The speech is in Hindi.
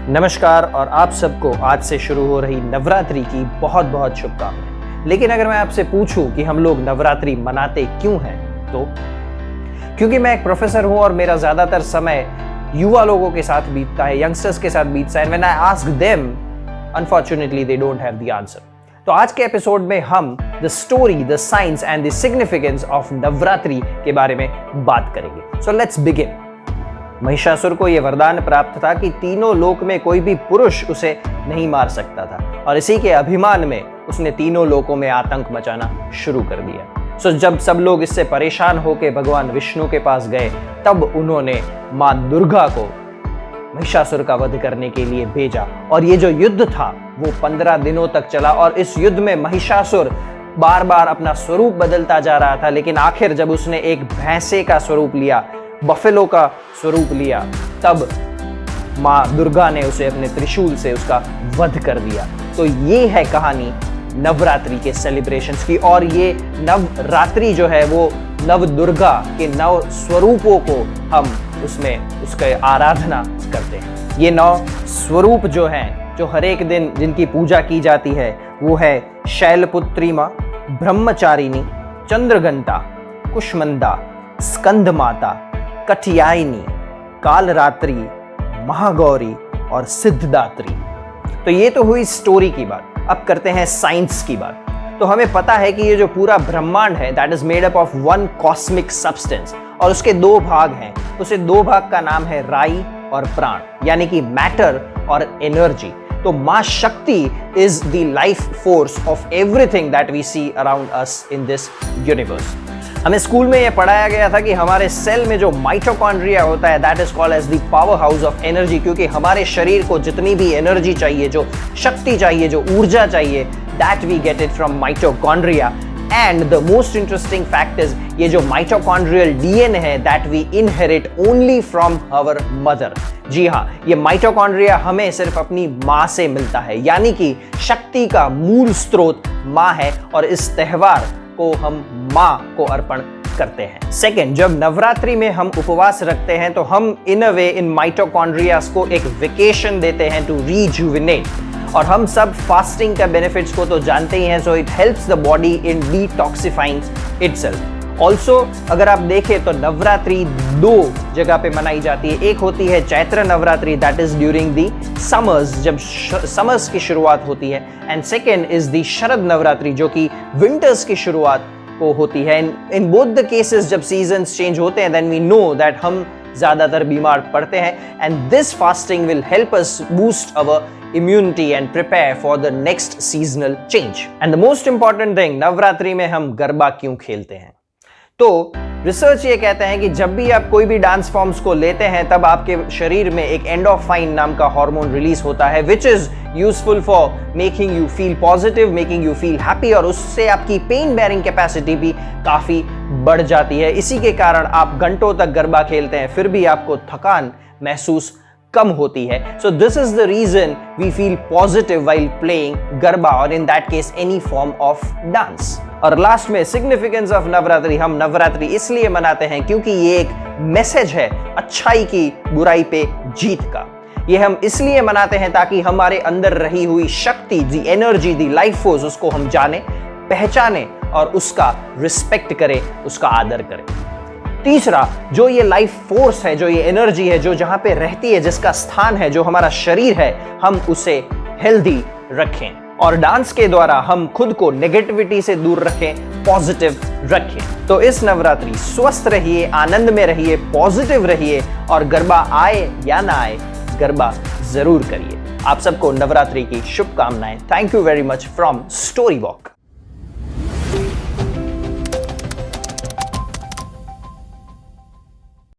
नमस्कार और आप सबको आज से शुरू हो रही नवरात्रि की बहुत बहुत शुभकामनाएं। लेकिन अगर मैं आपसे पूछूं कि हम लोग नवरात्रि मनाते क्यों हैं, तो क्योंकि मैं एक प्रोफेसर हूं और मेरा ज्यादातर समय युवा लोगों के साथ बीतता है, यंगस्टर्स के साथ बीतता है। And when I ask them, unfortunately they don't have the answer. तो आज के एपिसोड में हम the story, the science and the significance of Navratri के बारे में बात करेंगे। So let's begin. महिषासुर को यह वरदान प्राप्त था कि तीनों लोक में कोई भी पुरुष उसे नहीं मार सकता था, और इसी के अभिमान में उसने तीनों लोकों में आतंक मचाना शुरू कर दिया। सो जब सब लोग इससे परेशान होकर भगवान विष्णु के पास गए, तब उन्होंने मां दुर्गा को महिषासुर का वध करने के लिए भेजा। और ये जो युद्ध था वो 15 दिनों तक चला, और इस युद्ध में महिषासुर बार बार अपना स्वरूप बदलता जा रहा था। लेकिन आखिर जब उसने एक भैंसे का स्वरूप लिया, बफेलो का स्वरूप लिया, तब मां दुर्गा ने उसे अपने त्रिशूल से उसका वध कर दिया। तो ये है कहानी नवरात्रि के सेलिब्रेशंस की। और ये नवरात्रि जो है वो नव दुर्गा के नव स्वरूपों को हम उसमें उसके आराधना करते हैं। ये 9 स्वरूप जो हैं, जो हर एक दिन जिनकी पूजा की जाती है, वो है शैलपुत्री मां, ब्रह्मचारिणी, चंद्रघंटा, कुष्मंदा, स्कंद माता, कठियायनी, कालरात्रि, महागौरी और सिद्धदात्री। तो ये तो हुई स्टोरी की बात। अब करते हैं साइंस की बात। तो हमें पता है कि ये जो पूरा ब्रह्मांड है, that is made up of one cosmic substance, और उसके 2 भाग हैं। उसे 2 भाग का नाम है राई और प्राण, यानी कि मैटर और एनर्जी। तो Maa Shakti is the life force of everything that we see around us in this universe. हमें स्कूल में यह पढ़ाया गया था कि हमारे सेल में जो माइटोकॉन्ड्रिया होता है, that is called as the power house of energy, क्योंकि हमारे शरीर को जितनी भी एनर्जी चाहिए, जो शक्ति चाहिए, जो ऊर्जा चाहिए, that we get it from mitochondria. And the most interesting fact is, ये जो माइटोकॉन्ड्रियल डीएनए है, that we inherit only from our mother. जी हाँ, ये माइटोकॉन्ड्रिया हमें सिर्फ अपनी माँ से मिलता है, यानी कि शक्ति का मूल स्रोत माँ है, और इस त्योहार को हम माँ को अर्पण करते हैं। सेकेंड, जब नवरात्रि में हम उपवास रखते हैं, तो हम इन अ वे इन माइटोकॉन्ड्रियास को एक वेकेशन देते हैं टू रीजुविनेट। और हम सब फास्टिंग का बेनिफिट्स को तो जानते ही हैं। So it helps the body in detoxifying itself. Also अगर आप देखें तो नवरात्रि 2 जगह पे मनाई जाती है। एक होती है Chaitra Navratri, that is during the summers, जब समर्स की शुरुआत होती है। एंड सेकेंड इज दी शरद नवरात्रि, जो कि विंटर्स की शुरुआत को होती है। इन बोथ द केसेस जब सीजन्स चेंज होते हैं, देन वी नो दैट हम ज्यादातर बीमार पड़ते हैं। And this fasting will help us boost our immunity and prepare for the next seasonal change. And the most important thing, Navratri में हम गरबा क्यों खेलते हैं? तो रिसर्च ये कहते हैं कि जब भी आप कोई भी डांस फॉर्म्स को लेते हैं, तब आपके शरीर में एक एंडोर्फाइन नाम का हार्मोन रिलीज होता है, which is useful for making you feel positive, making you feel happy, और उससे आपकी पेन बेयरिंग कैपेसिटी भी काफी बढ़ जाती है। इसी के कारण आप घंटों तक गरबा खेलते हैं, फिर भी आपको थकान महसूस कम होती है। So this is the reason we feel positive while playing garba, और in that case any form of dance. और लास्ट में सिग्निफिकेंस ऑफ नवरात्रि, हम नवरात्रि इसलिए मनाते हैं क्योंकि ये एक मैसेज है अच्छाई की बुराई पे जीत का। ये हम इसलिए मनाते हैं ताकि हमारे अंदर रही हुई शक्ति, दी एनर्जी, दी लाइफ फोर्स, उसको हम जाने, पहचाने और उसका रिस्पेक्ट करें, उसका आदर करें। तीसरा, जो ये लाइफ फोर्स है, जो ये एनर्जी है, जो जहां पे रहती है, जिसका स्थान है, जो हमारा शरीर है, हम उसे हेल्दी रखें, और डांस के द्वारा हम खुद को नेगेटिविटी से दूर रखें, पॉजिटिव रखें। तो इस नवरात्रि स्वस्थ रहिए, आनंद में रहिए, पॉजिटिव रहिए, और गरबा आए या ना आए, गरबा जरूर करिए। आप सबको नवरात्रि की शुभकामनाएं। Thank you very much from story walk.